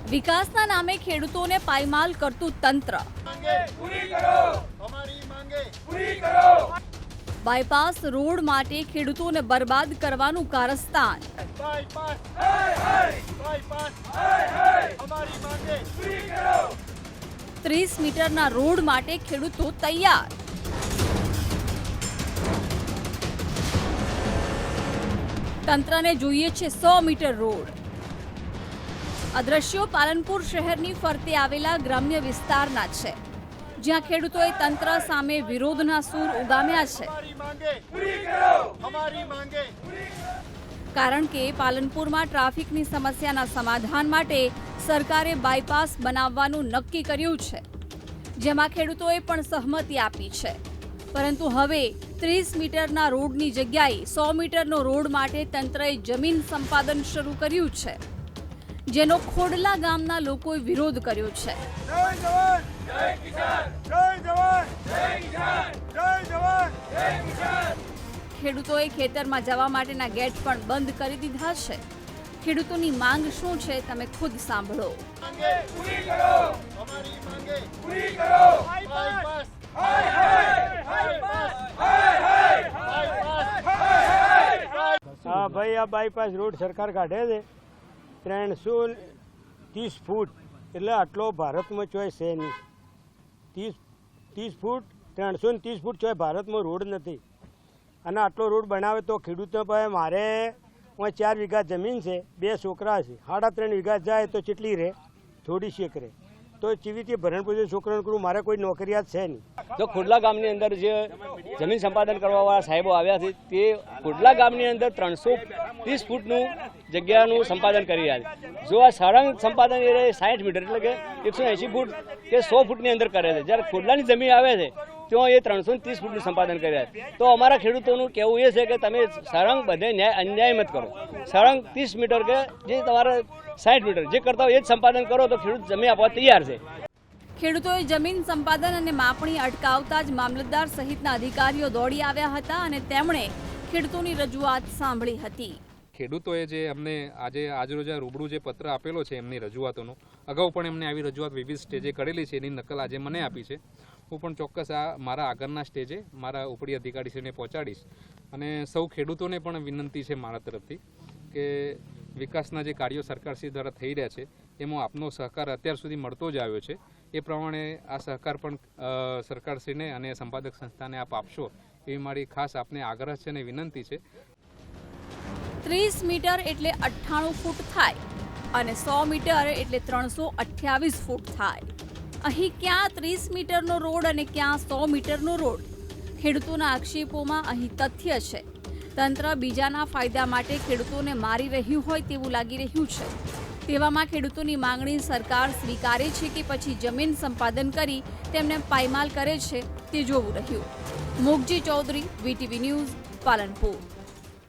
વિકાસના નામે ખેડૂતોને પાયમાલ કરતું તંત્ર, બાયપાસ રોડ માટે ખેડૂતોને બરબાદ કરવાનું કારસ્તાન, 30 મીટરના રોડ માટે ખેડૂતો તૈયાર. તંત્રને જોઈએ છે 100 મીટર રોડ. આ દ્રશ્યો પાલનપુર શહેરની ફરતે આવેલા ગ્રામ્ય વિસ્તારના છે, જ્યાં ખેડૂતોએ તંત્ર સામે વિરોધના સૂર ઉગામ્યા છે. કારણ કે પાલનપુરમાં ટ્રાફિકની સમસ્યાના સમાધાન માટે સરકારે બાયપાસ બનાવવાનું નક્કી કર્યું છે, જેમાં ખેડૂતોએ પણ સહમતિ આપી છે. પરંતુ હવે 30 મીટરના રોડની જગ્યાએ 100 મીટરનો રોડ માટે તંત્રએ જમીન સંપાદન શરૂ કર્યું છે, જેનો ખોડલા ગામના લોકોએ વિરોધ કર્યો છે. ખેડૂતોએ ખેતરમાં જવા માટેના ગેટ પણ બંધ કરી દીધા છે. ખેડૂતોની માંગ શું છે તમે ખુદ સાંભળો. હા ભાઈ, આ બાયપાસ રોડ સરકાર કાઢે છે 330 ફૂટ, એટલે આટલો ભારતમાં ચોઈસ છે નહીં. 30 ફૂટ 330 ફૂટ ચોય ભારતમાં રોડ નથી. અને આટલો રોડ બનાવે તો ખેડૂતો પાસે મારે 4 વીઘા જમીન છે, 2 છોકરા છે, 3.5 વીઘા જાય તો કેટલી રહે? થોડી શેક રહે. તો ચીવી રીતે ભરણ પોષણ છોકરાને કરું, મારે કોઈ નોકરિયાત છે નહીં. જો ખોડલા ગામની અંદર જે જમીન સંપાદન કરવાવાળા સાહેબો આવ્યા છે, તે ખોડલા ગામની અંદર 330 ફૂટનું જગ્યાનું સંપાદન કરી રહ્યા છે. જો આ સળંગ સંપાદન એ 60 મીટર એટલે કે 180 ફૂટ કે 100 ફૂટની અંદર કરે છે, જ્યારે ખોડલાની જમીન આવે છે ત્યાં એ 330 ફૂટનું સંપાદન કરી રહ્યા છે. તો અમારા ખેડૂતોનું કહેવું એ છે કે તમે સળંગ બધે અન્યાય મત કરો. સળંગ 30 મીટર કે જે તમારે 60 મીટર જે કરતા હોય એ જ સંપાદન કરો તો ખેડૂત જમીન આપવા તૈયાર છે. ખેડૂતોએ જમીન સંપાદન અને માપણી અટકાવતા જ મામલતદાર સહિતના અધિકારીઓ દોડી આવ્યા હતા અને તેમણે ખેડૂતોની રજૂઆત સાંભળી હતી. ખેડૂતોએ જે અમને આજરોજ રૂબરૂ જે પત્ર આપેલો છે એમની રજૂઆતોનો, અગાઉ પણ એમને આવી રજૂઆત વિવિધ સ્ટેજે કરેલી છે, એની નકલ આજે મને આપી છે. હું પણ ચોક્કસ આ મારા આગળના સ્ટેજે મારા ઉપરી અધિકારીશ્રીને પહોંચાડીશ. અને સૌ ખેડૂતોને પણ વિનંતી છે મારા તરફથી કે વિકાસના જે કાર્યો સરકારશ્રી દ્વારા થઈ રહ્યા છે એમાં આપનો સહકાર અત્યાર સુધી મળતો જ આવ્યો છે. એ પ્રમાણે આ સહકાર પણ સરકારશ્રીને અને સંપાદક સંસ્થાને આપ આપશો એવી મારી ખાસ આપને આગ્રહ છે અને વિનંતી છે. 30 મીટર એટલે 98 ફૂટ થાય અને 100 મીટર એટલે 328 ફૂટ થાય. અહીં ક્યાં 30 મીટરનો રોડ અને ક્યાં 100 મીટરનો રોડ? ખેડૂતોના આક્ષેપોમાં અહીં તથ્ય છે. તંત્ર બીજાના ફાયદા માટે ખેડૂતોને મારી રહ્યું હોય તેવું લાગી રહ્યું છે. તેવામાં ખેડૂતોની માંગણી સરકાર સ્વીકારે છે કે પછી જમીન સંપાદન કરી તેમને પાયમાલ કરે છે તે જોવું રહ્યું. મુકજી ચૌધરી, VTV ન્યૂઝ, પાલનપુર.